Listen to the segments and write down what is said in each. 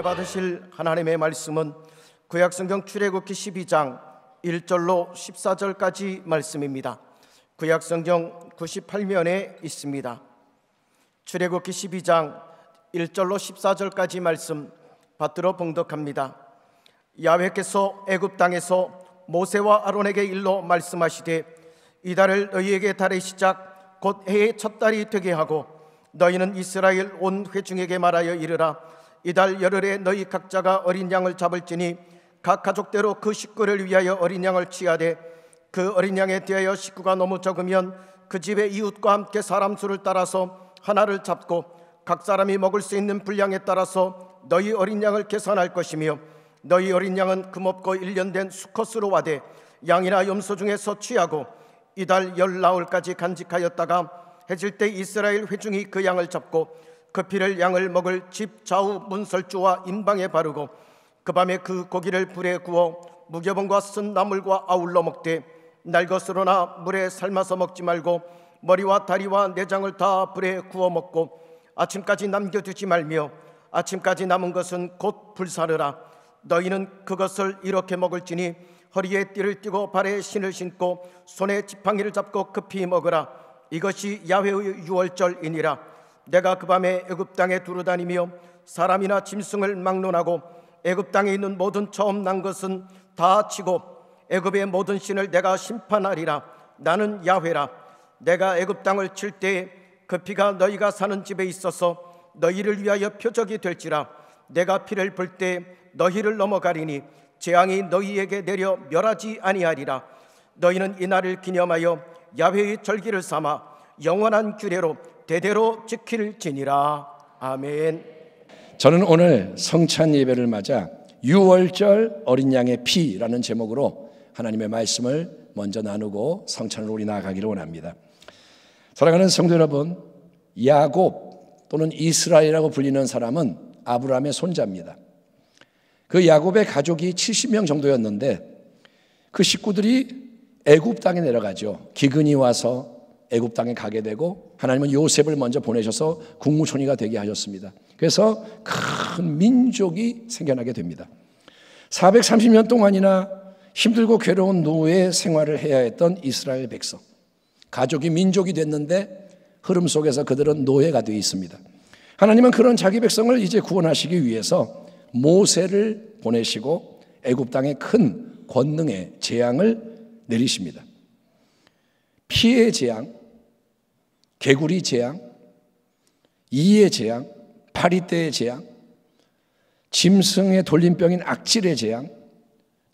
은혜 받으실 하나님의 말씀은 구약성경 출애굽기 12장 1절로 14절까지 말씀입니다. 구약성경 98면에 있습니다. 출애굽기 12장 1절로 14절까지 말씀 받들어 봉독합니다. 야훼께서 애굽 땅에서 모세와 아론에게 일러 말씀하시되 이 달을 너희에게 달의 시작 곧 해의 첫 달이 되게 하고 너희는 이스라엘 온 회중에게 말하여 이르라. 이달 열흘에 너희 각자가 어린 양을 잡을지니 각 가족대로 그 식구를 위하여 어린 양을 취하되 그 어린 양에 대하여 식구가 너무 적으면 그 집의 이웃과 함께 사람 수를 따라서 하나를 잡고 각 사람이 먹을 수 있는 분량에 따라서 너희 어린 양을 계산할 것이며 너희 어린 양은 금없고 1년 된 수컷으로 와되 양이나 염소 중에서 취하고 이달 열 나흘까지 간직하였다가 해질 때 이스라엘 회중이 그 양을 잡고 그 피를 양을 먹을 집 좌우 문설주와 임방에 바르고 그 밤에 그 고기를 불에 구워 무교병과 쓴 나물과 아울러 먹되 날 것으로나 물에 삶아서 먹지 말고 머리와 다리와 내장을 다 불에 구워 먹고 아침까지 남겨두지 말며 아침까지 남은 것은 곧 불사르라. 너희는 그것을 이렇게 먹을지니 허리에 띠를 띠고 발에 신을 신고 손에 지팡이를 잡고 급히 먹으라. 이것이 야훼의 유월절이니라. 내가 그 밤에 애굽 땅에 두루다니며 사람이나 짐승을 막론하고 애굽 땅에 있는 모든 처음 난 것은 다 치고 애굽의 모든 신을 내가 심판하리라. 나는 야훼라. 내가 애굽 땅을 칠 때에 그 피가 너희가 사는 집에 있어서 너희를 위하여 표적이 될지라. 내가 피를 불 때 너희를 넘어가리니 재앙이 너희에게 내려 멸하지 아니하리라. 너희는 이날을 기념하여 야훼의 절기를 삼아 영원한 규례로 대대로 지킬지니라. 아멘. 저는 오늘 성찬 예배를 맞아 유월절 어린 양의 피라는 제목으로 하나님의 말씀을 먼저 나누고 성찬으로 우리 나아가기를 원합니다. 사랑하는 성도 여러분, 야곱 또는 이스라엘이라고 불리는 사람은 아브라함의 손자입니다. 그 야곱의 가족이 70명 정도였는데 그 식구들이 애굽 땅에 내려가죠. 기근이 와서 애굽 땅에 가게 되고 하나님은 요셉을 먼저 보내셔서 국무총리가 되게 하셨습니다. 그래서 큰 민족이 생겨나게 됩니다. 430년 동안이나 힘들고 괴로운 노예 생활을 해야 했던 이스라엘 백성, 가족이 민족이 됐는데 흐름 속에서 그들은 노예가 되어 있습니다. 하나님은 그런 자기 백성을 이제 구원하시기 위해서 모세를 보내시고 애굽 땅에 큰 권능의 재앙을 내리십니다. 피의 재앙, 개구리 재앙, 이의 재앙, 파리떼의 재앙, 짐승의 돌림병인 악질의 재앙,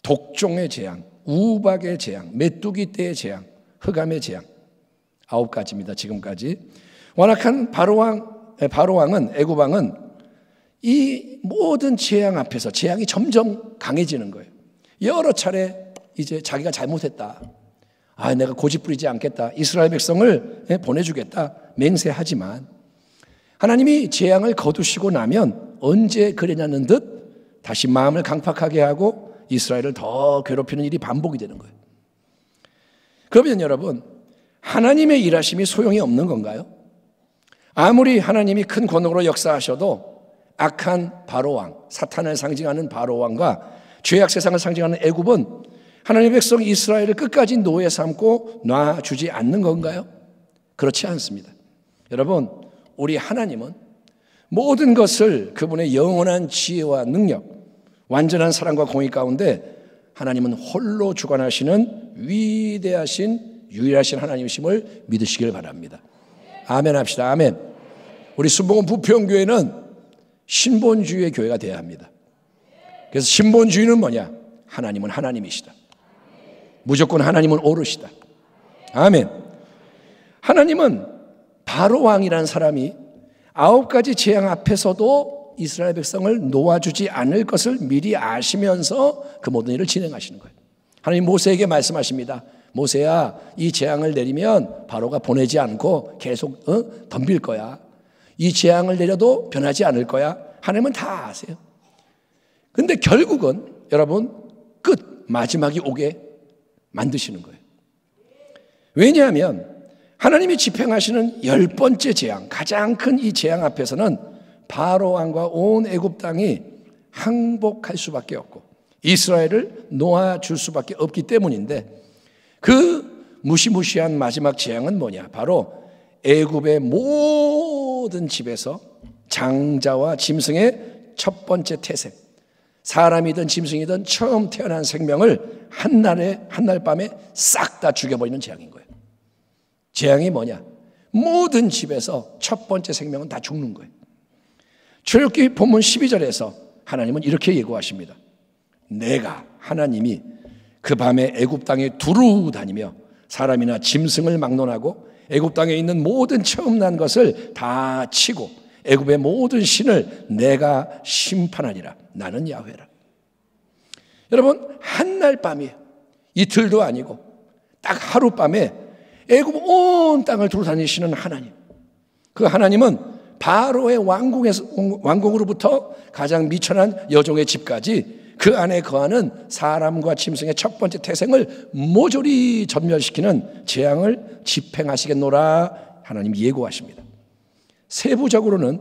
독종의 재앙, 우박의 재앙, 메뚜기 떼의 재앙, 흑암의 재앙, 9가지입니다. 지금까지. 완악한 바로왕은 애굽 왕은 이 모든 재앙 앞에서 재앙이 점점 강해지는 거예요. 여러 차례 이제 자기가 잘못했다, 내가 고집 부리지 않겠다, 이스라엘 백성을 보내주겠다 맹세하지만 하나님이 재앙을 거두시고 나면 언제 그랬냐는 듯 다시 마음을 강팍하게 하고 이스라엘을 더 괴롭히는 일이 반복이 되는 거예요. 그러면 여러분, 하나님의 일하심이 소용이 없는 건가요? 아무리 하나님이 큰 권능으로 역사하셔도 악한 바로왕, 사탄을 상징하는 바로왕과 죄악 세상을 상징하는 애굽은 하나님의 백성 이스라엘을 끝까지 노예 삼고 놔주지 않는 건가요? 그렇지 않습니다. 여러분, 우리 하나님은 모든 것을 그분의 영원한 지혜와 능력, 완전한 사랑과 공의 가운데 하나님은 홀로 주관하시는 위대하신 유일하신 하나님이심을 믿으시길 바랍니다. 아멘 합시다. 아멘. 우리 순복음 부평교회는 신본주의의 교회가 되어야 합니다. 그래서 신본주의는 뭐냐? 하나님은 하나님이시다. 무조건 하나님은 오르시다. 아멘. 하나님은 바로왕이라는 사람이 9가지 재앙 앞에서도 이스라엘 백성을 놓아주지 않을 것을 미리 아시면서 그 모든 일을 진행하시는 거예요. 하나님 모세에게 말씀하십니다. 모세야, 이 재앙을 내리면 바로가 보내지 않고 계속 덤빌 거야. 이 재앙을 내려도 변하지 않을 거야. 하나님은 다 아세요. 근데 결국은 여러분 마지막이 오게 만드시는 거예요. 왜냐하면 하나님이 집행하시는 10번째 재앙, 가장 큰 이 재앙 앞에서는 바로왕과 온 애굽 땅이 항복할 수밖에 없고 이스라엘을 놓아줄 수밖에 없기 때문인데, 그 무시무시한 마지막 재앙은 뭐냐? 바로 애굽의 모든 집에서 장자와 짐승의 첫 번째 태생, 사람이든 짐승이든 처음 태어난 생명을 한날 밤에 싹 다 죽여버리는 재앙인 거예요. 재앙이 뭐냐? 모든 집에서 첫 번째 생명은 다 죽는 거예요. 출애굽기 본문 12절에서 하나님은 이렇게 예고하십니다. 내가 하나님이 그 밤에 애굽 땅에 두루 다니며 사람이나 짐승을 막론하고 애굽 땅에 있는 모든 처음 난 것을 다 치고 애굽의 모든 신을 내가 심판하리라. 나는 야훼라. 여러분, 한날 밤이에요. 이틀도 아니고 딱 하룻밤에 애굽 온 땅을 두루 다니시는 하나님. 그 하나님은 바로의 왕궁으로부터 가장 미천한 여종의 집까지 그 안에 거하는 사람과 짐승의 첫 번째 태생을 모조리 전멸시키는 재앙을 집행하시겠노라 하나님 예고하십니다. 세부적으로는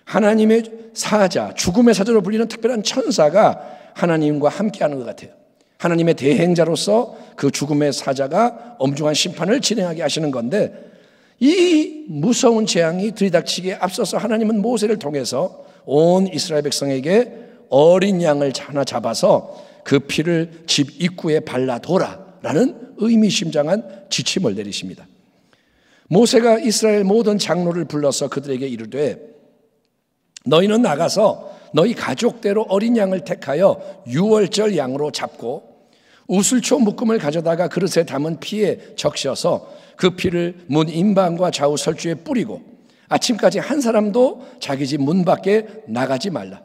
하나님의 사자, 죽음의 사자로 불리는 특별한 천사가 하나님과 함께하는 것 같아요. 하나님의 대행자로서 그 죽음의 사자가 엄중한 심판을 진행하게 하시는 건데, 이 무서운 재앙이 들이닥치기에 앞서서 하나님은 모세를 통해서 온 이스라엘 백성에게 어린 양을 하나 잡아서 그 피를 집 입구에 발라둬라라는 의미심장한 지침을 내리십니다. 모세가 이스라엘 모든 장로를 불러서 그들에게 이르되, 너희는 나가서 너희 가족대로 어린 양을 택하여 유월절 양으로 잡고 우슬초 묶음을 가져다가 그릇에 담은 피에 적셔서 그 피를 문 임방과 좌우 설주에 뿌리고 아침까지 한 사람도 자기 집 문 밖에 나가지 말라.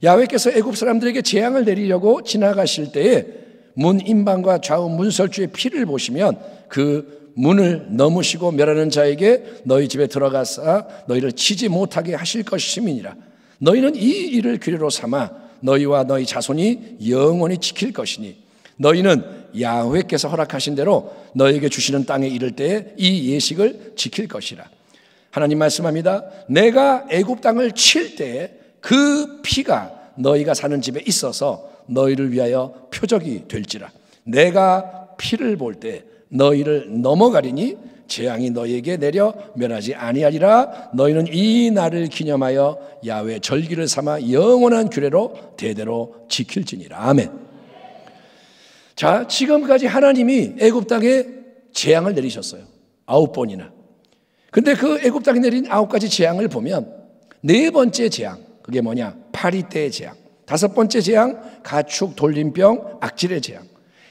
야훼께서 애굽 사람들에게 재앙을 내리려고 지나가실 때에 문 임방과 좌우 문설주의 피를 보시면 그 문을 넘으시고 멸하는 자에게 너희 집에 들어가서 너희를 치지 못하게 하실 것임이니라. 너희는 이 일을 규례로 삼아 너희와 너희 자손이 영원히 지킬 것이니 너희는 야훼께서 허락하신 대로 너희에게 주시는 땅에 이를 때에 이 예식을 지킬 것이라. 하나님 말씀합니다. 내가 애굽 땅을 칠 때에 그 피가 너희가 사는 집에 있어서 너희를 위하여 표적이 될지라. 내가 피를 볼 때 너희를 넘어가리니 재앙이 너희에게 내려 면하지 아니하리라. 너희는 이 날을 기념하여 야훼 절기를 삼아 영원한 규례로 대대로 지킬지니라. 아멘. 자, 지금까지 하나님이 애굽 땅에 재앙을 내리셨어요. 9번이나. 근데 그 애굽 땅에 내린 9가지 재앙을 보면 네 번째 재앙, 그게 뭐냐? 파리떼의 재앙. 5번째 재앙, 가축 돌림병 악질의 재앙.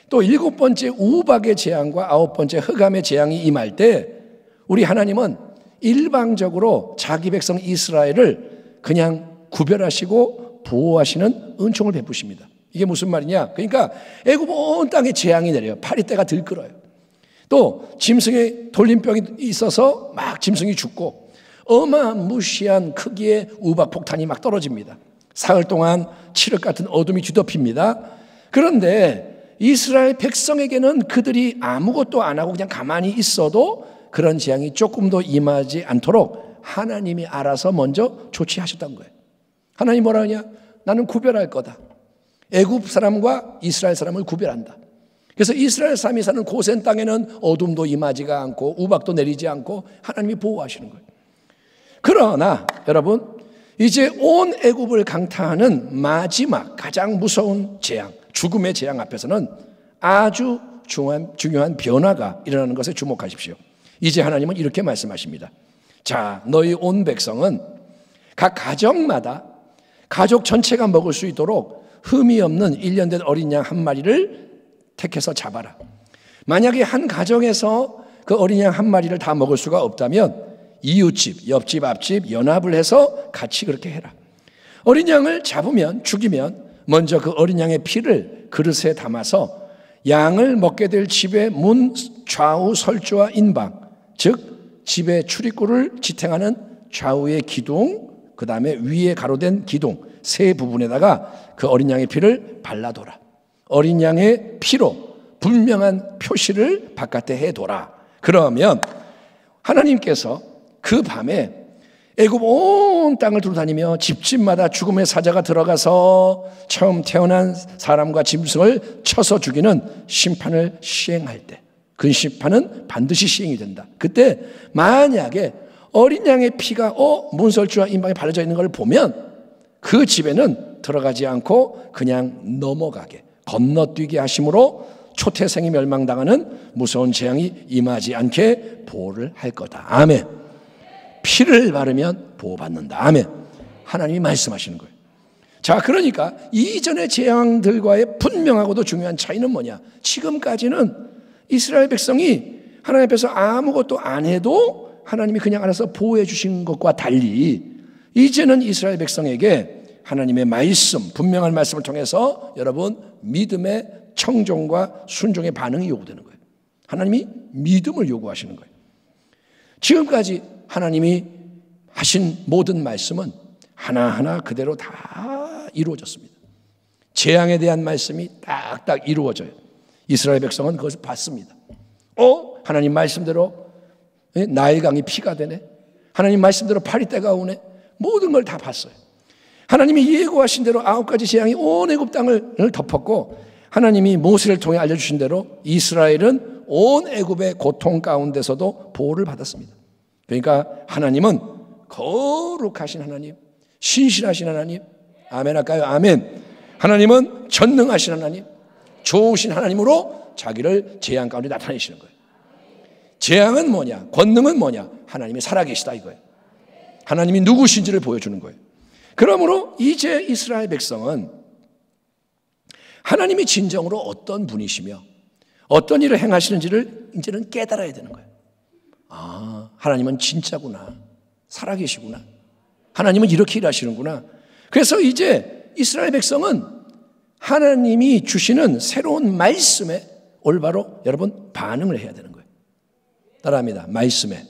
또 7번째 우박의 재앙과 9번째 흑암의 재앙이 임할 때 우리 하나님은 일방적으로 자기 백성 이스라엘을 그냥 구별하시고 보호하시는 은총을 베푸십니다. 이게 무슨 말이냐? 그러니까 애굽 온 땅에 재앙이 내려요. 파리떼가 들끓어요. 또 짐승의 돌림병이 있어서 막 짐승이 죽고 어마무시한 크기의 우박 폭탄이 막 떨어집니다. 사흘 동안 칠흑 같은 어둠이 뒤덮입니다. 그런데 이스라엘 백성에게는 그들이 아무것도 안 하고 그냥 가만히 있어도 그런 재앙이 조금도 임하지 않도록 하나님이 알아서 먼저 조치하셨던 거예요. 하나님 뭐라 하냐? 나는 구별할 거다. 애굽 사람과 이스라엘 사람을 구별한다. 그래서 이스라엘 사람이 사는 고센 땅에는 어둠도 임하지가 않고 우박도 내리지 않고 하나님이 보호하시는 거예요. 그러나 여러분, 이제 온 애굽을 강타하는 마지막 가장 무서운 재앙, 죽음의 재앙 앞에서는 아주 중요한 변화가 일어나는 것에 주목하십시오. 이제 하나님은 이렇게 말씀하십니다. 자, 너희 온 백성은 각 가정마다 가족 전체가 먹을 수 있도록 흠이 없는 1년 된 어린 양 한 마리를 택해서 잡아라. 만약에 한 가정에서 그 어린 양 한 마리를 다 먹을 수가 없다면 이웃집, 옆집, 앞집 연합을 해서 같이 그렇게 해라. 어린 양을 잡으면, 죽이면 먼저 그 어린 양의 피를 그릇에 담아서 양을 먹게 될 집의 문 좌우 설주와 인방, 즉 집의 출입구를 지탱하는 좌우의 기둥, 그 다음에 위에 가로된 기둥 세 부분에다가 그 어린 양의 피를 발라둬라. 어린 양의 피로 분명한 표시를 바깥에 해둬라. 그러면 하나님께서 그 밤에 애굽 온 땅을 돌아다니며 집집마다 죽음의 사자가 들어가서 처음 태어난 사람과 짐승을 쳐서 죽이는 심판을 시행할 때, 그 심판은 반드시 시행이 된다. 그때 만약에 어린 양의 피가 문설주와 임방에 바르져 있는 걸 보면 그 집에는 들어가지 않고 그냥 넘어가게, 건너뛰게 하심으로 초태생이 멸망당하는 무서운 재앙이 임하지 않게 보호를 할 거다. 아멘. 피를 바르면 보호받는다. 아멘. 하나님이 말씀하시는 거예요. 자, 그러니까 이전의 재앙들과의 분명하고도 중요한 차이는 뭐냐? 지금까지는 이스라엘 백성이 하나님 앞에서 아무것도 안 해도 하나님이 그냥 알아서 보호해 주신 것과 달리 이제는 이스라엘 백성에게 하나님의 말씀, 분명한 말씀을 통해서 여러분 믿음의 청종과 순종의 반응이 요구되는 거예요. 하나님이 믿음을 요구하시는 거예요. 지금까지 하나님이 하신 모든 말씀은 하나하나 그대로 다 이루어졌습니다. 재앙에 대한 말씀이 딱딱 이루어져요. 이스라엘 백성은 그것을 봤습니다. 하나님 말씀대로 나일 강이 피가 되네. 하나님 말씀대로 파리떼가 오네. 모든 걸 다 봤어요. 하나님이 예고하신 대로 9가지 재앙이 온 애굽 땅을 덮었고, 하나님이 모세를 통해 알려주신 대로 이스라엘은 온 애굽의 고통 가운데서도 보호를 받았습니다. 그러니까 하나님은 거룩하신 하나님, 신실하신 하나님, 아멘 할까요? 아멘. 하나님은 전능하신 하나님, 좋으신 하나님으로 자기를 재앙 가운데 나타내시는 거예요. 재앙은 뭐냐? 권능은 뭐냐? 하나님이 살아계시다 이거예요. 하나님이 누구신지를 보여주는 거예요. 그러므로 이제 이스라엘 백성은 하나님이 진정으로 어떤 분이시며 어떤 일을 행하시는지를 이제는 깨달아야 되는 거예요. 하나님은 진짜구나. 살아계시구나. 하나님은 이렇게 일하시는구나. 그래서 이제 이스라엘 백성은 하나님이 주시는 새로운 말씀에 올바로 여러분 반응을 해야 되는 거예요. 따라합니다. 말씀에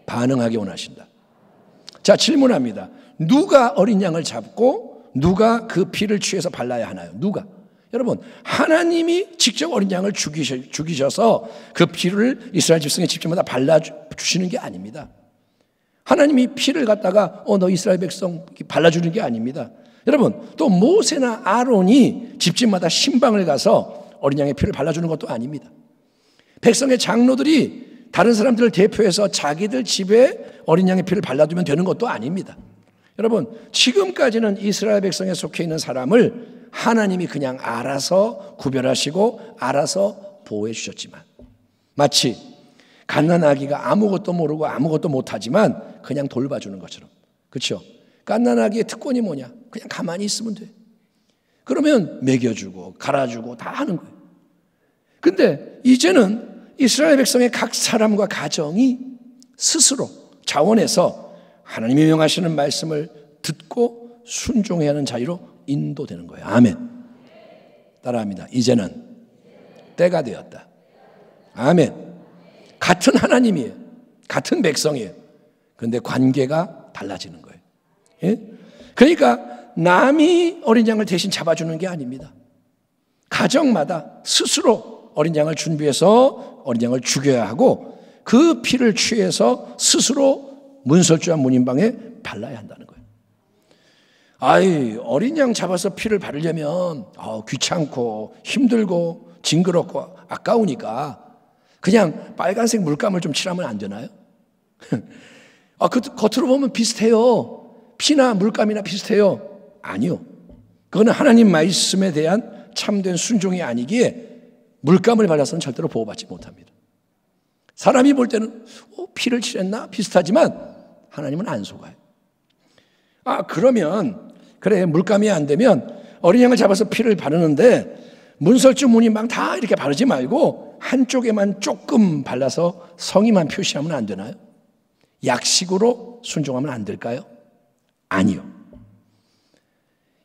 반응하기 원하신다. 자, 질문합니다. 누가 어린 양을 잡고 누가 그 피를 취해서 발라야 하나요? 누가? 여러분, 하나님이 직접 어린 양을 죽이셔서 그 피를 이스라엘 집성의 집집마다 발라주시는 게 아닙니다. 하나님이 피를 갖다가 너 이스라엘 백성 발라주는 게 아닙니다. 여러분, 또 모세나 아론이 집집마다 신방을 가서 어린 양의 피를 발라주는 것도 아닙니다. 백성의 장로들이 다른 사람들을 대표해서 자기들 집에 어린 양의 피를 발라두면 되는 것도 아닙니다. 여러분, 지금까지는 이스라엘 백성에 속해 있는 사람을 하나님이 그냥 알아서 구별하시고 알아서 보호해 주셨지만, 마치 갓난아기가 아무것도 모르고 아무것도 못하지만 그냥 돌봐주는 것처럼, 그렇죠? 갓난아기의 특권이 뭐냐? 그냥 가만히 있으면 돼. 그러면 먹여주고 갈아주고 다 하는 거예요. 근데 이제는 이스라엘 백성의 각 사람과 가정이 스스로 자원해서 하나님이 명하시는 말씀을 듣고 순종해야 하는 자유로 인도되는 거예요. 아멘. 따라합니다. 이제는 때가 되었다. 아멘. 같은 하나님이에요. 같은 백성이에요. 그런데 관계가 달라지는 거예요. 예? 그러니까 남이 어린 양을 대신 잡아주는 게 아닙니다. 가정마다 스스로 어린 양을 준비해서 어린 양을 죽여야 하고 그 피를 취해서 스스로 문설주와 문인방에 발라야 한다는 거예요. 어린 양 잡아서 피를 바르려면 귀찮고 힘들고 징그럽고 아까우니까 그냥 빨간색 물감을 좀 칠하면 안 되나요? 겉으로 보면 비슷해요. 피나 물감이나 비슷해요. 아니요. 그거는 하나님 말씀에 대한 참된 순종이 아니기에 물감을 발라서는 절대로 보호받지 못합니다. 사람이 볼 때는 피를 칠했나? 비슷하지만 하나님은 안 속아요. 그러면 그래, 물감이 안 되면 어린 양을 잡아서 피를 바르는데 문설주 문인방 다 이렇게 바르지 말고 한쪽에만 조금 발라서 성의만 표시하면 안 되나요? 약식으로 순종하면 안 될까요? 아니요.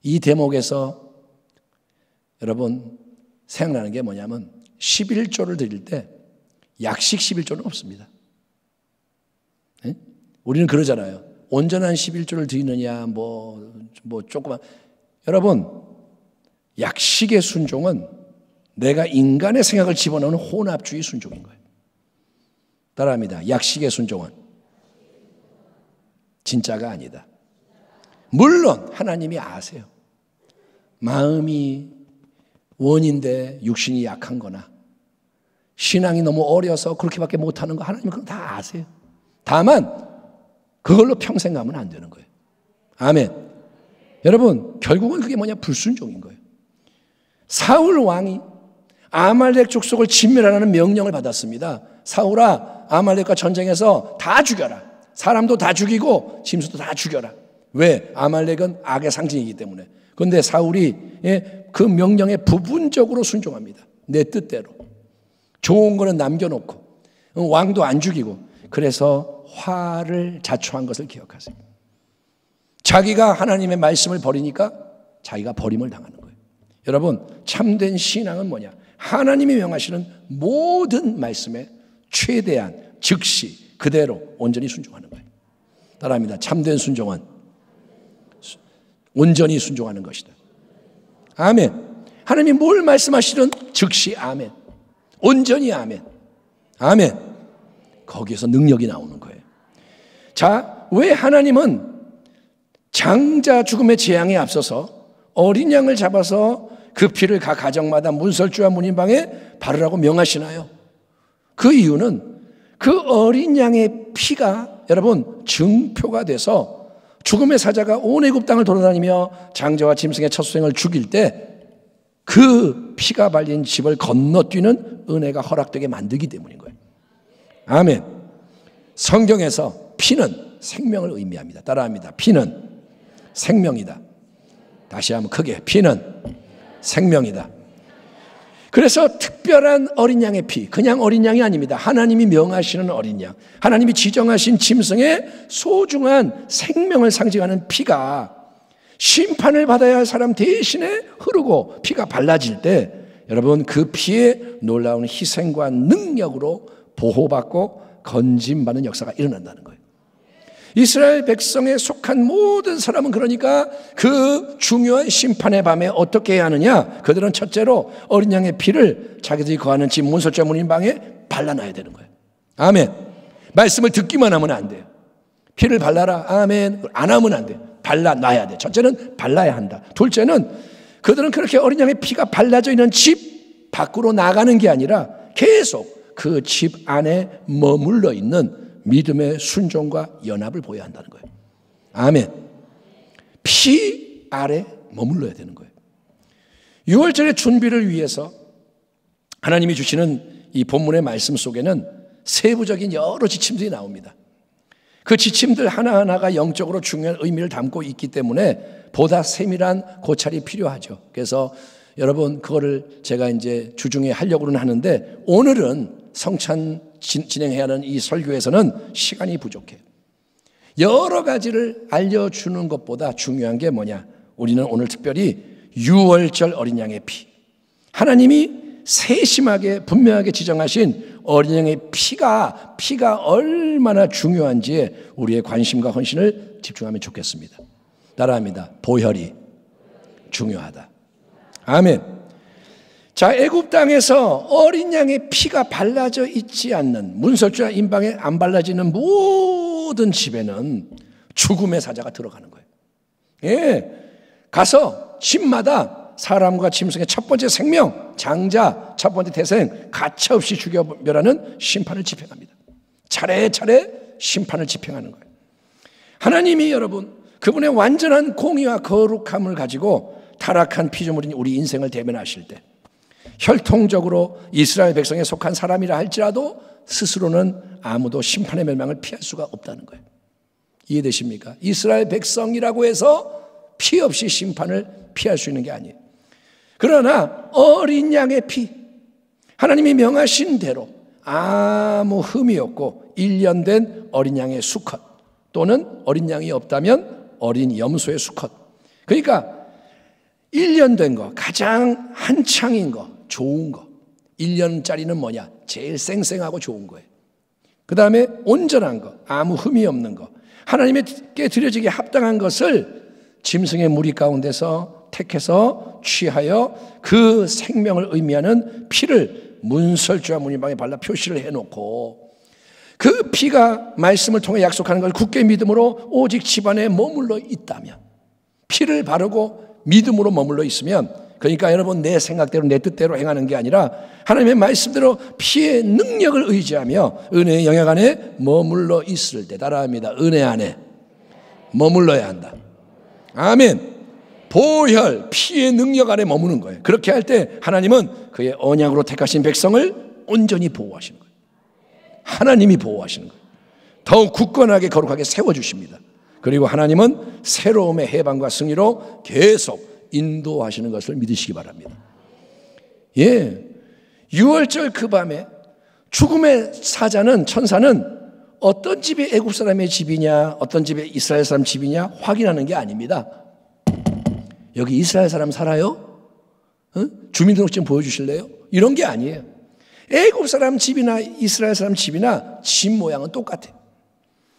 이 대목에서 여러분 생각나는 게 뭐냐면 11조를 드릴 때 약식 11조는 없습니다. 네? 우리는 그러잖아요. 온전한 11조를 드리느냐 조그만. 여러분, 약식의 순종은 내가 인간의 생각을 집어넣는 혼합주의 순종인 거예요. 따라합니다. 약식의 순종은 진짜가 아니다. 물론 하나님이 아세요. 마음이 원인데 육신이 약한 거나 신앙이 너무 어려서 그렇게밖에 못하는 거 하나님은 그건 다 아세요. 다만 그걸로 평생 가면 안 되는 거예요. 아멘. 여러분, 결국은 그게 뭐냐? 불순종인 거예요. 사울 왕이 아말렉 족속을 진멸하라는 명령을 받았습니다. 사울아, 아말렉과 전쟁에서 다 죽여라. 사람도 다 죽이고 짐승도 다 죽여라. 왜? 아말렉은 악의 상징이기 때문에. 그런데 사울이 그 명령에 부분적으로 순종합니다. 내 뜻대로. 좋은 거는 남겨놓고 왕도 안 죽이고, 그래서 화를 자초한 것을 기억하세요. 자기가 하나님의 말씀을 버리니까 자기가 버림을 당하는 거예요. 여러분, 참된 신앙은 뭐냐? 하나님이 명하시는 모든 말씀에 최대한 즉시 그대로 온전히 순종하는 거예요. 따라합니다. 참된 순종은 온전히 순종하는 것이다. 아멘. 하나님이 뭘 말씀하시든 즉시 아멘. 온전히 아멘. 아멘. 거기에서 능력이 나오는 거예요. 자, 왜 하나님은 장자 죽음의 재앙에 앞서서 어린 양을 잡아서 그 피를 각 가정마다 문설주와 문인방에 바르라고 명하시나요? 그 이유는 그 어린 양의 피가 여러분 증표가 돼서 죽음의 사자가 온 애굽 땅을 돌아다니며 장자와 짐승의 첫 수생을 죽일 때 그 피가 발린 집을 건너뛰는 은혜가 허락되게 만들기 때문인 거예요. 아멘. 성경에서 피는 생명을 의미합니다. 따라합니다. 피는 생명이다. 다시 한번 크게, 피는 생명이다. 그래서 특별한 어린 양의 피, 그냥 어린 양이 아닙니다. 하나님이 명하시는 어린 양, 하나님이 지정하신 짐승의 소중한 생명을 상징하는 피가 심판을 받아야 할 사람 대신에 흐르고 피가 발라질 때 여러분, 그 피의 놀라운 희생과 능력으로 보호받고 건짐받는 역사가 일어난다는 거예요. 이스라엘 백성에 속한 모든 사람은 그러니까 그 중요한 심판의 밤에 어떻게 해야 하느냐? 그들은 첫째로 어린 양의 피를 자기들이 거하는 집 문설주와 문인방에 발라놔야 되는 거예요. 아멘. 말씀을 듣기만 하면 안 돼요. 피를 발라라. 아멘. 안 하면 안 돼요. 발라놔야 돼. 첫째는 발라야 한다. 둘째는 그들은 그렇게 어린 양의 피가 발라져 있는 집 밖으로 나가는 게 아니라 계속 그 집 안에 머물러 있는 믿음의 순종과 연합을 보여야 한다는 거예요. 아멘. 피 아래 머물러야 되는 거예요. 6월절의 준비를 위해서 하나님이 주시는 이 본문의 말씀 속에는 세부적인 여러 지침들이 나옵니다. 그 지침들 하나하나가 영적으로 중요한 의미를 담고 있기 때문에 보다 세밀한 고찰이 필요하죠. 그래서 여러분, 그거를 제가 이제 주중에 하려고는 하는데 오늘은 성찬 진행해야 하는 이 설교에서는 시간이 부족해요. 여러 가지를 알려주는 것보다 중요한 게 뭐냐? 우리는 오늘 특별히 유월절 어린 양의 피, 하나님이 세심하게 분명하게 지정하신 어린 양의 피가 얼마나 중요한지에 우리의 관심과 헌신을 집중하면 좋겠습니다. 따라합니다. 보혈이 중요하다. 아멘. 자, 애굽 땅에서 어린 양의 피가 발라져 있지 않는 문설주와 인방에 안 발라지는 모든 집에는 죽음의 사자가 들어가는 거예요. 예, 가서 집마다 사람과 짐승의 첫 번째 생명, 장자, 첫 번째 태생 가차없이 죽여 멸하는 심판을 집행합니다. 차례차례 심판을 집행하는 거예요. 하나님이 여러분 그분의 완전한 공의와 거룩함을 가지고 타락한 피조물인 우리 인생을 대면하실 때 혈통적으로 이스라엘 백성에 속한 사람이라 할지라도 스스로는 아무도 심판의 멸망을 피할 수가 없다는 거예요. 이해되십니까? 이스라엘 백성이라고 해서 피 없이 심판을 피할 수 있는 게 아니에요. 그러나 어린 양의 피, 하나님이 명하신 대로 아무 흠이 없고 1년 된 어린 양의 수컷, 또는 어린 양이 없다면 어린 염소의 수컷, 그러니까 1년 된 거, 가장 한창인 거, 좋은 거. 1년짜리는 뭐냐? 제일 쌩쌩하고 좋은 거예요. 그 다음에 온전한 거, 아무 흠이 없는 거, 하나님께 드려지게 합당한 것을 짐승의 무리 가운데서 택해서 취하여 그 생명을 의미하는 피를 문설주와 문인방에 발라 표시를 해놓고 그 피가 말씀을 통해 약속하는 걸 굳게 믿음으로 오직 집안에 머물러 있다면, 피를 바르고 믿음으로 머물러 있으면, 그러니까 여러분 내 생각대로 내 뜻대로 행하는 게 아니라 하나님의 말씀대로 피의 능력을 의지하며 은혜의 영역 안에 머물러 있을 때, 따라합니다. 은혜 안에 머물러야 한다. 아멘. 보혈, 피의 능력 안에 머무는 거예요. 그렇게 할 때 하나님은 그의 언약으로 택하신 백성을 온전히 보호하시는 거예요. 하나님이 보호하시는 거예요. 더욱 굳건하게 거룩하게 세워주십니다. 그리고 하나님은 새로움의 해방과 승리로 계속 인도하시는 것을 믿으시기 바랍니다. 예, 6월절 그 밤에 죽음의 사자는, 천사는 어떤 집이 애굽 사람의 집이냐, 어떤 집이 이스라엘 사람 집이냐 확인하는 게 아닙니다. 여기 이스라엘 사람 살아요? 주민등록증 보여주실래요? 이런 게 아니에요. 애굽 사람 집이나 이스라엘 사람 집이나 집 모양은 똑같아요.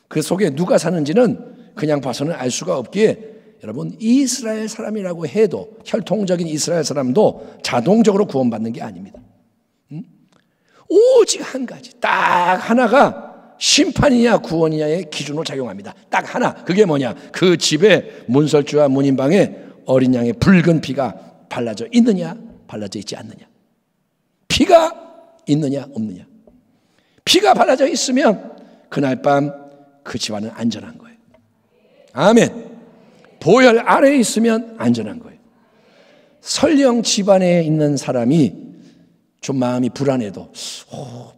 그 속에 누가 사는지는 그냥 봐서는 알 수가 없기에, 여러분 이스라엘 사람이라고 해도 혈통적인 이스라엘 사람도 자동적으로 구원받는 게 아닙니다. 오직 한 가지, 딱 하나가 심판이냐 구원이냐의 기준으로 작용합니다. 딱 하나, 그게 뭐냐? 그 집에 문설주와 문인방에 어린 양의 붉은 피가 발라져 있느냐 발라져 있지 않느냐. 피가 있느냐 없느냐. 피가 발라져 있으면 그날 밤 그 집안은 안전한 거예요. 아멘. 보혈 아래에 있으면 안전한 거예요. 설령 집안에 있는 사람이 좀 마음이 불안해도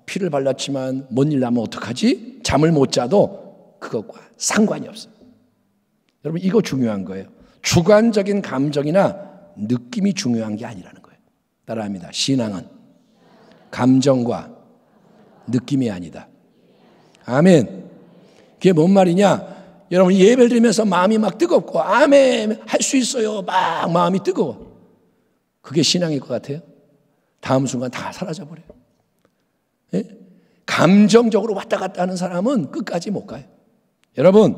피를 발랐지만 뭔 일 나면 어떡하지? 잠을 못 자도 그것과 상관이 없어요. 여러분 이거 중요한 거예요. 주관적인 감정이나 느낌이 중요한 게 아니라는 거예요. 따라합니다. 신앙은 감정과 느낌이 아니다. 아멘. 그게 뭔 말이냐? 여러분 예배를 드리면서 마음이 막 뜨겁고 아멘 할 수 있어요 막 마음이 뜨거워. 그게 신앙일 것 같아요? 다음 순간 다 사라져버려요. 예? 감정적으로 왔다 갔다 하는 사람은 끝까지 못 가요. 여러분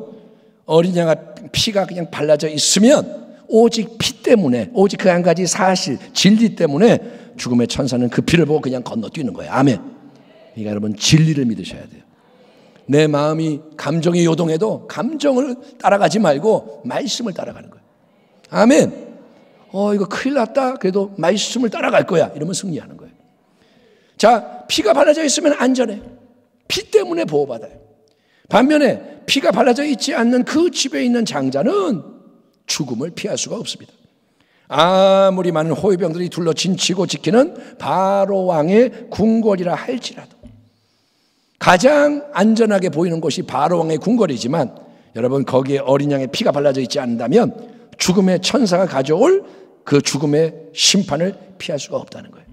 어린 양아 피가 그냥 발라져 있으면 오직 피 때문에, 오직 그 한 가지 사실 진리 때문에 죽음의 천사는 그 피를 보고 그냥 건너뛰는 거예요. 아멘. 그러니까 여러분 진리를 믿으셔야 돼요. 내 마음이 감정이 요동해도 감정을 따라가지 말고 말씀을 따라가는 거예요. 아멘. 이거 큰일 났다. 그래도 말씀을 따라갈 거야. 이러면 승리하는 거예요. 자, 피가 발라져 있으면 안전해. 피 때문에 보호받아요. 반면에 피가 발라져 있지 않는 그 집에 있는 장자는 죽음을 피할 수가 없습니다. 아무리 많은 호위병들이 둘러 진치고 지키는 바로 왕의 궁궐이라 할지라도, 가장 안전하게 보이는 곳이 바로 왕의 궁궐이지만 여러분 거기에 어린 양의 피가 발라져 있지 않는다면 죽음의 천사가 가져올 그 죽음의 심판을 피할 수가 없다는 거예요.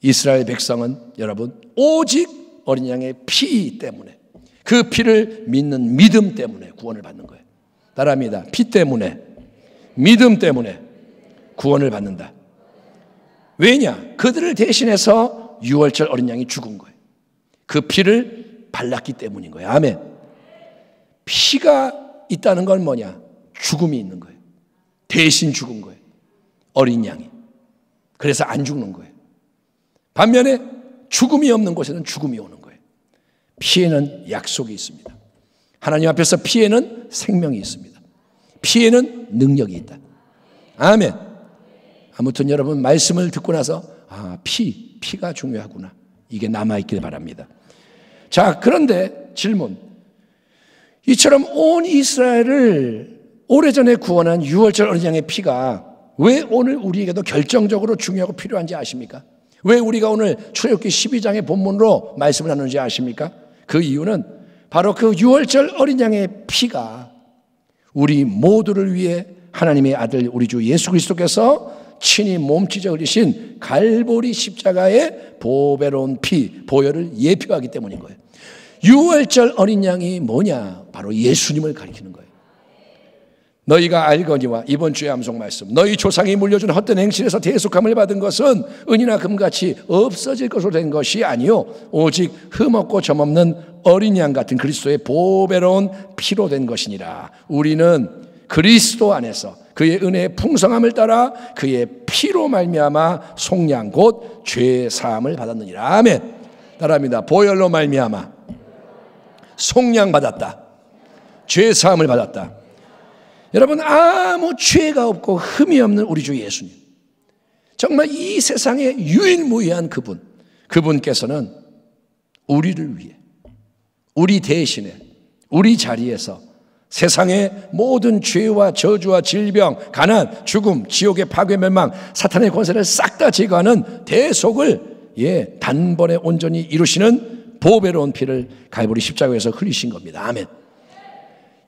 이스라엘 백성은 여러분 오직 어린 양의 피 때문에, 그 피를 믿는 믿음 때문에 구원을 받는 거예요. 따라합니다. 피 때문에, 믿음 때문에 구원을 받는다. 왜냐? 그들을 대신해서 6월절 어린 양이 죽은 거예요. 그 피를 발랐기 때문인 거예요. 아멘. 피가 있다는 건 뭐냐? 죽음이 있는 거예요. 대신 죽은 거예요. 어린 양이. 그래서 안 죽는 거예요. 반면에 죽음이 없는 곳에는 죽음이 오는 거예요. 피에는 약속이 있습니다. 하나님 앞에서 피에는 생명이 있습니다. 피에는 능력이 있다. 아멘. 아무튼 여러분 말씀을 듣고 나서 피가 중요하구나. 이게 남아있길 바랍니다. 자, 그런데 질문. 이처럼 온 이스라엘을 오래전에 구원한 6월절 어린 양의 피가 왜 오늘 우리에게도 결정적으로 중요하고 필요한지 아십니까? 왜 우리가 오늘 출애굽기 12장의 본문으로 말씀을 나누는지 아십니까? 그 이유는 바로 그 6월절 어린 양의 피가 우리 모두를 위해 하나님의 아들 우리 주 예수 그리스도께서 친히 몸찢어 흘리신 갈보리 십자가의 보배로운 피, 보혈을 예표하기 때문인 거예요. 6월절 어린 양이 뭐냐? 바로 예수님을 가리키는 거예요. 너희가 알거니와, 이번 주의 암송 말씀, 너희 조상이 물려준 헛된 행실에서 대속함을 받은 것은 은이나 금같이 없어질 것으로 된 것이 아니요 오직 흠없고 점없는 어린 양 같은 그리스도의 보배로운 피로 된 것이니라. 우리는 그리스도 안에서 그의 은혜의 풍성함을 따라 그의 피로 말미암아 속량 곧 죄 사함을 받았느니라. 아멘. 따라합니다. 보혈로 말미암아 속량 받았다. 죄 사함을 받았다. 여러분, 아무 죄가 없고 흠이 없는 우리 주 예수님, 정말 이 세상에 유일무이한 그분께서는 우리를 위해, 우리 대신에, 우리 자리에서 세상의 모든 죄와 저주와 질병, 가난, 죽음, 지옥의 파괴, 멸망, 사탄의 권세를 싹 다 제거하는 대속을 단번에 온전히 이루시는 보배로운 피를 갈보리 십자가에서 흘리신 겁니다. 아멘.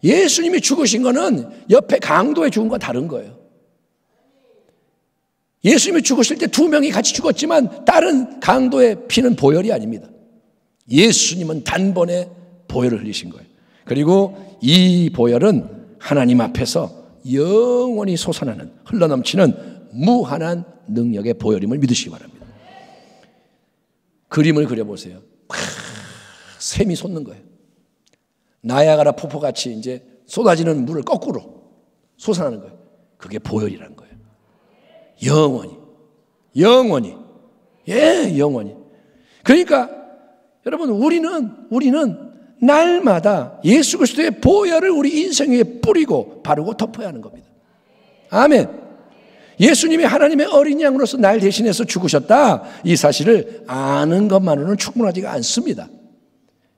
예수님이 죽으신 거는 옆에 강도에 죽은 건 다른 거예요. 예수님이 죽으실 때 두 명이 같이 죽었지만 다른 강도의 피는 보혈이 아닙니다. 예수님은 단번에 보혈을 흘리신 거예요. 그리고 이 보혈은 하나님 앞에서 영원히 솟아나는, 흘러넘치는 무한한 능력의 보혈임을 믿으시기 바랍니다. 그림을 그려보세요. 샘이 솟는 거예요. 나야가라 폭포같이 이제 쏟아지는 물을 거꾸로 솟아나는 거예요. 그게 보혈이라는 거예요. 영원히. 영원히. 그러니까 여러분, 우리는 날마다 예수 그리스도의 보혈을 우리 인생 위에 뿌리고 바르고 덮어야 하는 겁니다. 아멘. 예수님이 하나님의 어린 양으로서 날 대신해서 죽으셨다, 이 사실을 아는 것만으로는 충분하지가 않습니다.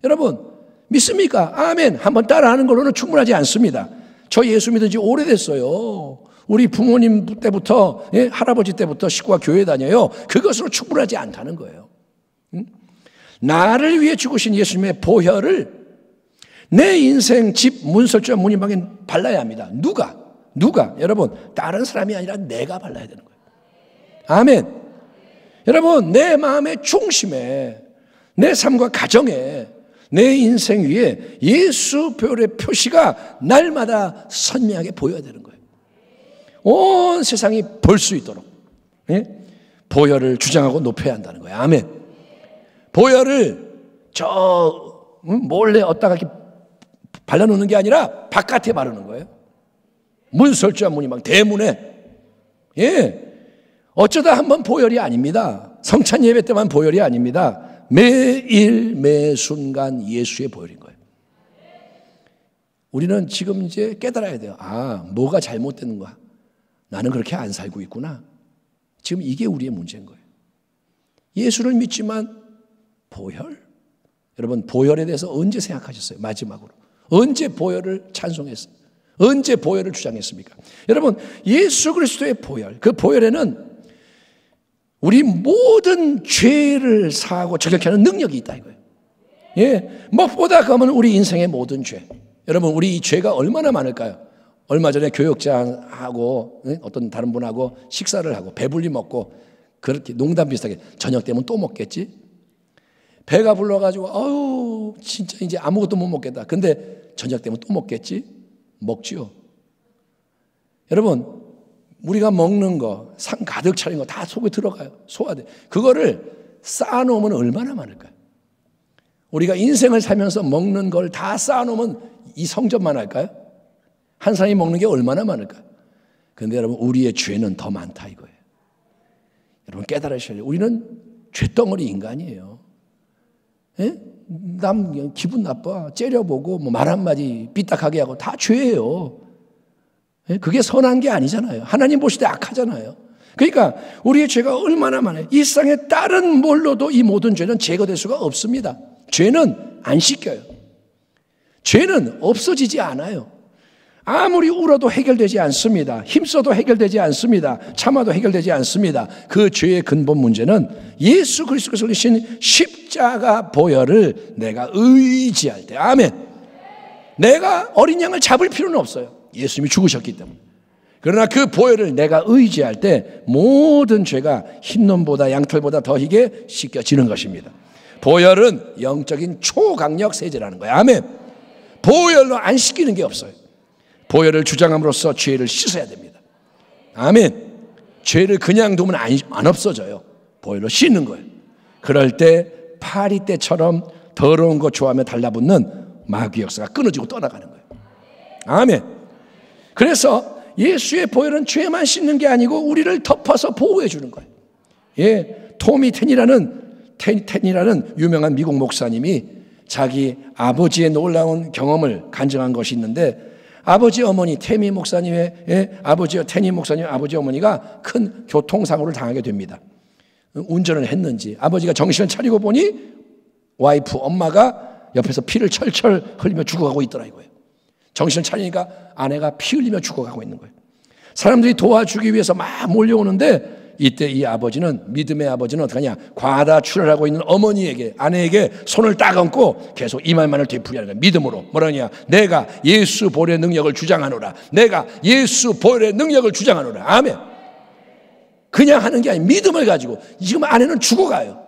여러분, 믿습니까? 아멘. 한번 따라하는 걸로는 충분하지 않습니다. 저 예수 믿은 지 오래됐어요. 우리 부모님 때부터, 할아버지 때부터 식구가 교회 다녀요. 그것으로 충분하지 않다는 거예요. 나를 위해 죽으신 예수님의 보혈을 내 인생 집 문설주와 문인방에 발라야 합니다. 누가? 여러분, 다른 사람이 아니라 내가 발라야 되는 거예요. 아멘. 여러분, 내 마음의 중심에, 내 삶과 가정에, 내 인생 위에 예수 보혈의 표시가 날마다 선명하게 보여야 되는 거예요. 온 세상이 볼 수 있도록 보혈을 주장하고 높여야 한다는 거예요. 아멘. 보혈을 몰래 어디다가 이렇게 발라놓는 게 아니라 바깥에 바르는 거예요. 문설주와 문이막 대문에. 어쩌다 한번 보혈이 아닙니다. 성찬 예배 때만 보혈이 아닙니다. 매일 매순간 예수의 보혈인 거예요. 우리는 지금 이제 깨달아야 돼요. 뭐가 잘못되는 거야? 나는 그렇게 안 살고 있구나. 지금 이게 우리의 문제인 거예요. 예수를 믿지만 보혈? 여러분, 보혈에 대해서 언제 생각하셨어요? 마지막으로. 언제 보혈을 찬송했어요? 언제 보혈을 주장했습니까? 여러분, 예수 그리스도의 보혈, 그 보혈에는 우리 모든 죄를 사하고 저격케 하는 능력이 있다 이거예요. 무엇보다 그러면 우리 인생의 모든 죄. 여러분, 우리 이 죄가 얼마나 많을까요? 얼마 전에 교역장하고 어떤 다른 분하고 식사를 하고 배불리 먹고, 그렇게 농담 비슷하게 저녁 되면 또 먹겠지? 배가 불러가지고 진짜 이제 아무것도 못 먹겠다. 근데 저녁 되면 또 먹겠지? 먹지요. 여러분, 우리가 먹는 거, 상 가득 차린 거 다 속에 들어가요. 소화돼. 그거를 쌓아놓으면 얼마나 많을까요? 우리가 인생을 살면서 먹는 걸 다 쌓아놓으면 이 성전만 할까요? 한 사람이 먹는 게 얼마나 많을까요? 그런데 여러분, 우리의 죄는 더 많다 이거예요. 여러분, 깨달으셔야 돼요. 우리는 죄덩어리 인간이에요. 남 기분 나빠, 째려보고 말 한마디 삐딱하게 하고 다 죄예요. 그게 선한 게 아니잖아요. 하나님 보실 때 악하잖아요. 그러니까 우리의 죄가 얼마나 많아요. 이 세상에 다른 뭘로도 이 모든 죄는 제거될 수가 없습니다. 죄는 안 씻겨요. 죄는 없어지지 않아요. 아무리 울어도 해결되지 않습니다. 힘써도 해결되지 않습니다. 참아도 해결되지 않습니다. 그 죄의 근본 문제는 예수 그리스도께서 흘리신 십자가 보혈을 내가 의지할 때, 아멘. 내가 어린 양을 잡을 필요는 없어요. 예수님이 죽으셨기 때문에. 그러나 그 보혈을 내가 의지할 때 모든 죄가 흰눈보다 양털보다 더 희게 씻겨지는 것입니다. 보혈은 영적인 초강력 세제라는 거예요. 아멘. 보혈로 안 씻기는 게 없어요. 보혈을 주장함으로써 죄를 씻어야 됩니다. 아멘. 죄를 그냥 두면 안 없어져요. 보혈로 씻는 거예요. 그럴 때 파리떼처럼 더러운 거 좋아하며 달라붙는 마귀 역사가 끊어지고 떠나가는 거예요. 아멘. 그래서 예수의 보혈은 죄만 씻는 게 아니고 우리를 덮어서 보호해 주는 거예요. 토미 텐이라는 유명한 미국 목사님이 자기 아버지의 놀라운 경험을 간증한 것이 있는데, 아버지 어머니 태미 목사님의 아버지 어머니가 큰 교통사고를 당하게 됩니다. 운전을 했는지 아버지가 정신을 차리고 보니 와이프 엄마가 옆에서 피를 철철 흘리며 죽어가고 있더라 이거예요. 정신을 차리니까 아내가 피 흘리며 죽어가고 있는 거예요. 사람들이 도와주기 위해서 막 몰려오는데, 이때 이 아버지는, 믿음의 아버지는 어떻게 하냐, 과다 출혈하고 있는 어머니에게, 아내에게 손을 딱 얹고 계속 이 말만을 되풀이하는 거예요. 믿음으로 뭐라냐, 내가 예수 보혈의 능력을 주장하노라. 내가 예수 보혈의 능력을 주장하노라. 아멘. 그냥 하는 게 아니라 믿음을 가지고. 지금 아내는 죽어가요.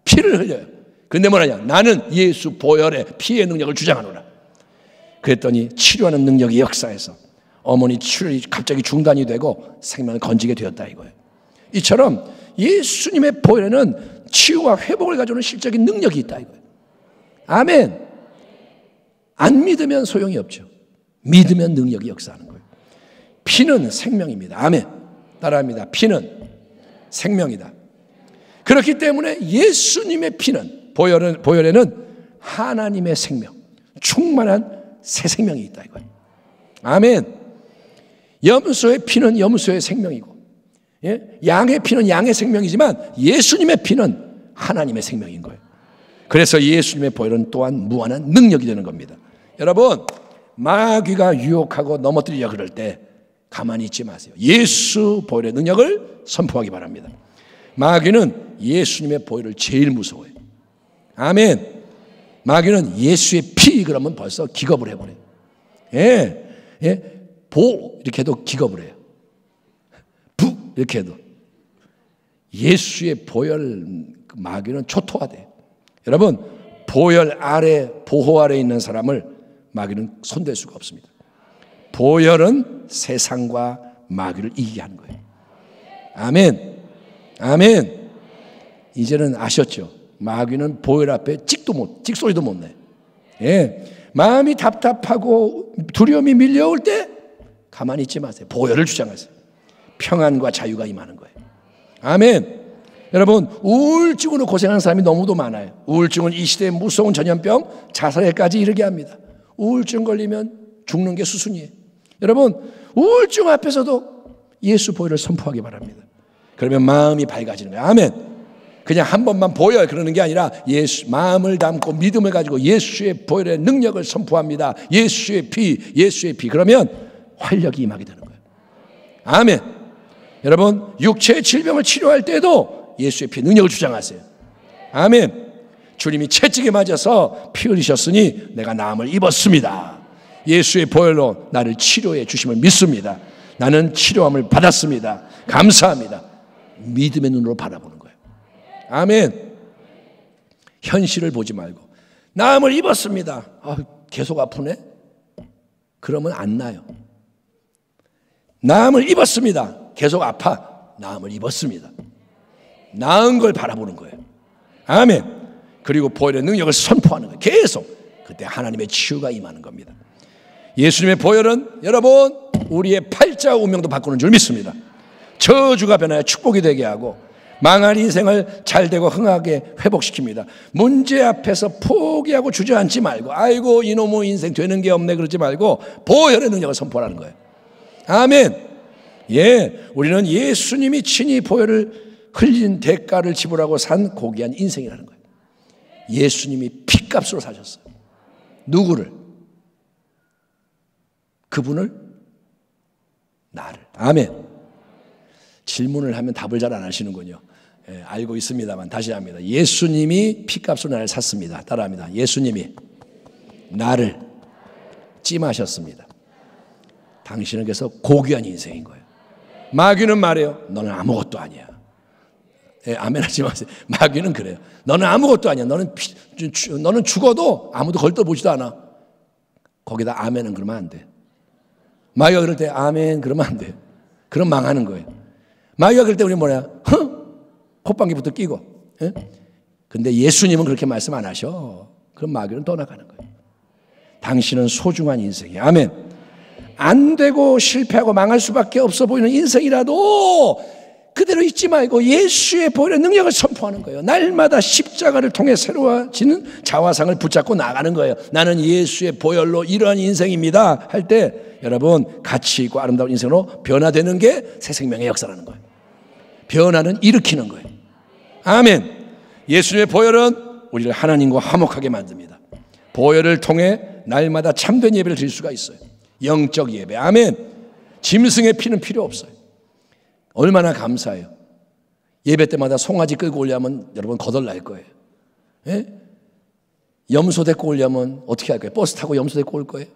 피를 흘려요. 근데 뭐라냐, 나는 예수 보혈의 피의 능력을 주장하노라. 그랬더니 치료하는 능력이 역사해서 어머니 출혈이 갑자기 중단이 되고 생명을 건지게 되었다 이거예요. 이처럼 예수님의 보혈에는 치유와 회복을 가져오는 실적인 능력이 있다 이거예요. 아멘. 안 믿으면 소용이 없죠. 믿으면 능력이 역사하는 거예요. 피는 생명입니다. 아멘. 따라합니다. 피는 생명이다. 그렇기 때문에 예수님의 피는, 보혈에는 하나님의 생명, 충만한 새 생명이 있다 이거예요. 아멘. 염소의 피는 염소의 생명이고, 양의 피는 양의 생명이지만 예수님의 피는 하나님의 생명인 거예요. 그래서 예수님의 보혈은 또한 무한한 능력이 되는 겁니다. 여러분, 마귀가 유혹하고 넘어뜨리려 그럴 때 가만히 있지 마세요. 예수 보혈의 능력을 선포하기 바랍니다. 마귀는 예수님의 보혈을 제일 무서워해요. 아멘. 마귀는 예수의 피 그러면 벌써 기겁을 해버려요. 보 이렇게 해도 기겁을 해요. 부 이렇게 해도. 예수의 보혈, 마귀는 초토화돼요. 여러분, 보혈 아래, 보호 아래 있는 사람을 마귀는 손댈 수가 없습니다. 보혈은 세상과 마귀를 이기게 하는 거예요. 아멘. 아멘. 이제는 아셨죠? 마귀는 보혈 앞에 찍소리도 못 내. 마음이 답답하고 두려움이 밀려올 때 가만히 있지 마세요. 보혈을 주장하세요. 평안과 자유가 임하는 거예요. 아멘. 여러분, 우울증으로 고생하는 사람이 너무도 많아요. 우울증은 이 시대의 무서운 전염병, 자살에까지 이르게 합니다. 우울증 걸리면 죽는 게 수순이에요. 여러분, 우울증 앞에서도 예수 보혈을 선포하기 바랍니다. 그러면 마음이 밝아지는 거예요. 아멘. 그냥 한 번만 보혈 그러는 게 아니라 예수, 마음을 담고 믿음을 가지고 예수의 보혈의 능력을 선포합니다. 예수의 피. 그러면 활력이 임하게 되는 거예요. 아멘. 여러분, 육체의 질병을 치료할 때도 예수의 피 능력을 주장하세요. 아멘. 주님이 채찍에 맞아서 피 흘리셨으니 내가 나음을 입었습니다. 예수의 보혈로 나를 치료해 주심을 믿습니다. 나는 치료함을 받았습니다. 감사합니다. 믿음의 눈으로 바라보는 거예요. 아멘. 현실을 보지 말고 나음을 입었습니다. 계속 아프네? 그러면 안 나요. 나음을 입었습니다. 계속 아파. 나음을 입었습니다. 나은 걸 바라보는 거예요. 아멘. 그리고 보혈의 능력을 선포하는 거예요. 계속. 그때 하나님의 치유가 임하는 겁니다. 예수님의 보혈은 여러분, 우리의 팔자 운명도 바꾸는 줄 믿습니다. 저주가 변하여 축복이 되게 하고 망한 인생을 잘되고 흥하게 회복시킵니다. 문제 앞에서 포기하고 주저앉지 말고, 아이고 이놈의 인생 되는 게 없네 그러지 말고 보혈의 능력을 선포하는 거예요. 아멘. 우리는 예수님이 친히 보혈을 흘린 대가를 지불하고 산 고귀한 인생이라는 거예요. 예수님이 피값으로 사셨어요. 누구를? 그분을? 나를. 아멘. 질문을 하면 답을 잘 안 하시는군요. 알고 있습니다만 다시 합니다. 예수님이 피값으로 나를 샀습니다. 따라합니다. 예수님이 나를 찜하셨습니다. 당신은 그래서 고귀한 인생인 거예요. 마귀는 말해요. 너는 아무것도 아니야. 아멘 하지 마세요. 마귀는 그래요. 너는 아무것도 아니야. 너는 죽어도 아무도 걸떠보지도 않아. 거기다 아멘은 그러면 안 돼. 마귀가 그럴 때 아멘 그러면 안 돼. 그럼 망하는 거예요. 마귀가 그럴 때 우리 뭐냐? 콧방귀부터 끼고. 근데 예수님은 그렇게 말씀 안 하셔. 그럼 마귀는 떠나가는 거예요. 당신은 소중한 인생이에요. 아멘. 안 되고 실패하고 망할 수밖에 없어 보이는 인생이라도 그대로 있지 말고 예수의 보혈의 능력을 선포하는 거예요. 날마다 십자가를 통해 새로워지는 자화상을 붙잡고 나가는 거예요. 나는 예수의 보혈로 이러한 인생입니다 할 때 여러분 가치 있고 아름다운 인생으로 변화되는 게 새 생명의 역사라는 거예요. 변화는 일으키는 거예요. 아멘. 예수님의 보혈은 우리를 하나님과 화목하게 만듭니다. 보혈을 통해 날마다 참된 예배를 드릴 수가 있어요. 영적 예배. 아멘. 짐승의 피는 필요 없어요. 얼마나 감사해요. 예배 때마다 송아지 끌고 오려면 여러분 거덜날 거예요. 예? 염소 데리고 오려면 어떻게 할 거예요? 버스 타고 염소 데리고 올 거예요?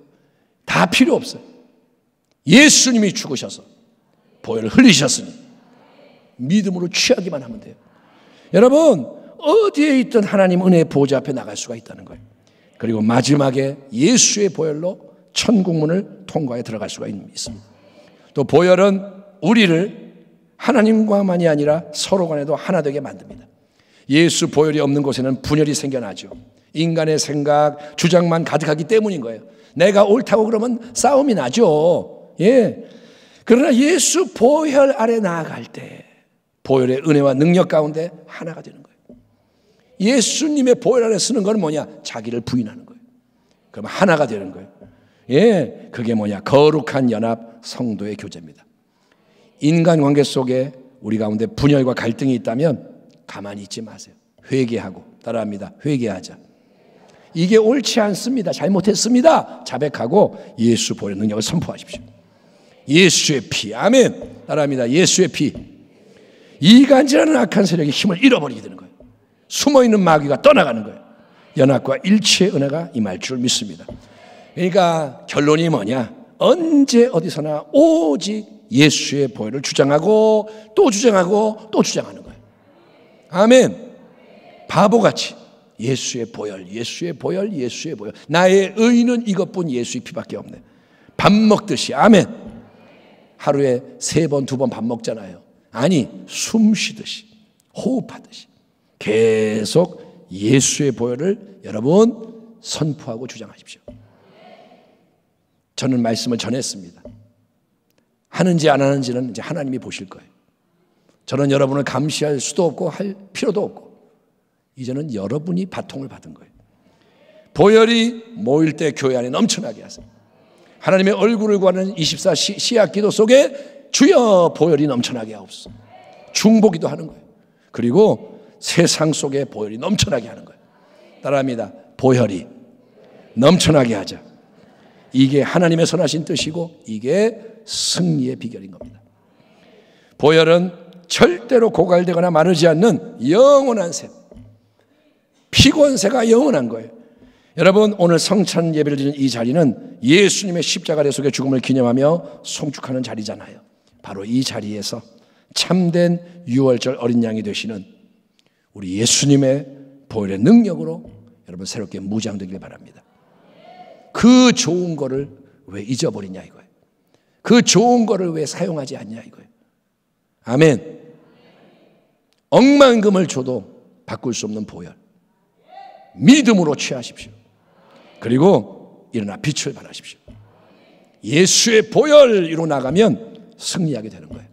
다 필요 없어요. 예수님이 죽으셔서 보혈을 흘리셨으니 믿음으로 취하기만 하면 돼요. 여러분 어디에 있든 하나님 은혜의 보좌 앞에 나갈 수가 있다는 거예요. 그리고 마지막에 예수의 보혈로 천국문을 통과해 들어갈 수가 있습니다. 또 보혈은 우리를 하나님과만이 아니라 서로 간에도 하나 되게 만듭니다. 예수 보혈이 없는 곳에는 분열이 생겨나죠. 인간의 생각, 주장만 가득하기 때문인 거예요. 내가 옳다고 그러면 싸움이 나죠. 예. 그러나 예수 보혈 아래 나아갈 때 보혈의 은혜와 능력 가운데 하나가 되는 거예요. 예수님의 보혈 아래 쓰는 건 뭐냐? 자기를 부인하는 거예요. 그럼 하나가 되는 거예요. 예, 그게 뭐냐? 거룩한 연합 성도의 교제입니다. 인간관계 속에 우리 가운데 분열과 갈등이 있다면 가만히 있지 마세요. 회개하고, 따라합니다. 회개하자. 이게 옳지 않습니다. 잘못했습니다. 자백하고 예수 보혈의 능력을 선포하십시오. 예수의 피. 아멘. 따라합니다. 예수의 피. 이간질하는 악한 세력의 힘을 잃어버리게 되는 거예요. 숨어있는 마귀가 떠나가는 거예요. 연합과 일치의 은혜가 임할 줄 믿습니다. 그러니까 결론이 뭐냐? 언제 어디서나 오직 예수의 보혈을 주장하고 또 주장하고 또 주장하는 거예요. 아멘. 바보같이 예수의 보혈, 예수의 보혈, 예수의 보혈. 나의 의는 이것뿐 예수의 피밖에 없네. 밥 먹듯이. 아멘. 하루에 3번, 2번 밥 먹잖아요. 아니, 숨 쉬듯이, 호흡하듯이 계속 예수의 보혈을 여러분 선포하고 주장하십시오. 저는 말씀을 전했습니다. 하는지 안 하는지는 이제 하나님이 보실 거예요. 저는 여러분을 감시할 수도 없고 할 필요도 없고 이제는 여러분이 바통을 받은 거예요. 보혈이 모일 때 교회 안에 넘쳐나게 하세요. 하나님의 얼굴을 구하는 24 시약 기도 속에 주여 보혈이 넘쳐나게 하옵소서. 중보기도 하는 거예요. 그리고 세상 속에 보혈이 넘쳐나게 하는 거예요. 따라합니다. 보혈이 넘쳐나게 하자. 이게 하나님의 선하신 뜻이고 이게 승리의 비결인 겁니다. 보혈은 절대로 고갈되거나 마르지 않는 영원한 샘. 피곤새가 영원한 거예요. 여러분 오늘 성찬 예배를 드리는 이 자리는 예수님의 십자가 아래 속의 죽음을 기념하며 송축하는 자리잖아요. 바로 이 자리에서 참된 유월절 어린 양이 되시는 우리 예수님의 보혈의 능력으로 여러분 새롭게 무장되길 바랍니다. 그 좋은 거를 왜 잊어버리냐 이거예요. 그 좋은 거를 왜 사용하지 않냐 이거예요. 아멘. 억만금을 줘도 바꿀 수 없는 보혈. 믿음으로 취하십시오. 그리고 일어나 빛을 발하십시오. 예수의 보혈로 나가면 승리하게 되는 거예요.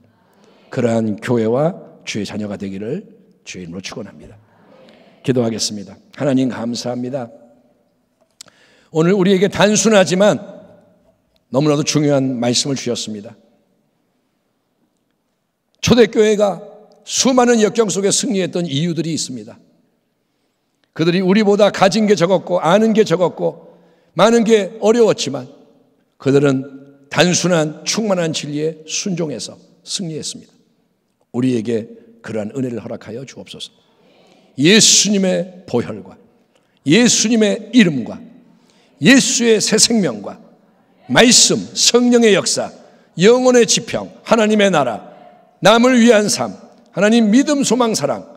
그러한 교회와 주의 자녀가 되기를 주의 이름으로 축원합니다. 기도하겠습니다. 하나님 감사합니다. 오늘 우리에게 단순하지만 너무나도 중요한 말씀을 주셨습니다. 초대교회가 수많은 역경 속에 승리했던 이유들이 있습니다. 그들이 우리보다 가진 게 적었고 아는 게 적었고 많은 게 어려웠지만 그들은 단순한 충만한 진리에 순종해서 승리했습니다. 우리에게 그러한 은혜를 허락하여 주옵소서. 예수님의 보혈과 예수님의 이름과 예수의 새 생명과 말씀, 성령의 역사, 영혼의 지평, 하나님의 나라, 남을 위한 삶, 하나님 믿음, 소망, 사랑,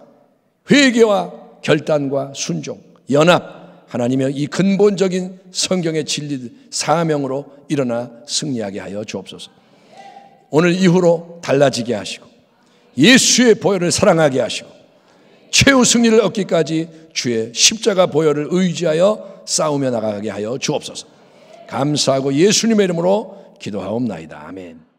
회개와 결단과 순종, 연합, 하나님의 이 근본적인 성경의 진리, 사명으로 일어나 승리하게 하여 주옵소서. 오늘 이후로 달라지게 하시고 예수의 보혈을 사랑하게 하시고 최후 승리를 얻기까지 주의 십자가 보혈을 의지하여 싸우며 나가게 하여 주옵소서. 감사하고 예수님의 이름으로 기도하옵나이다. 아멘.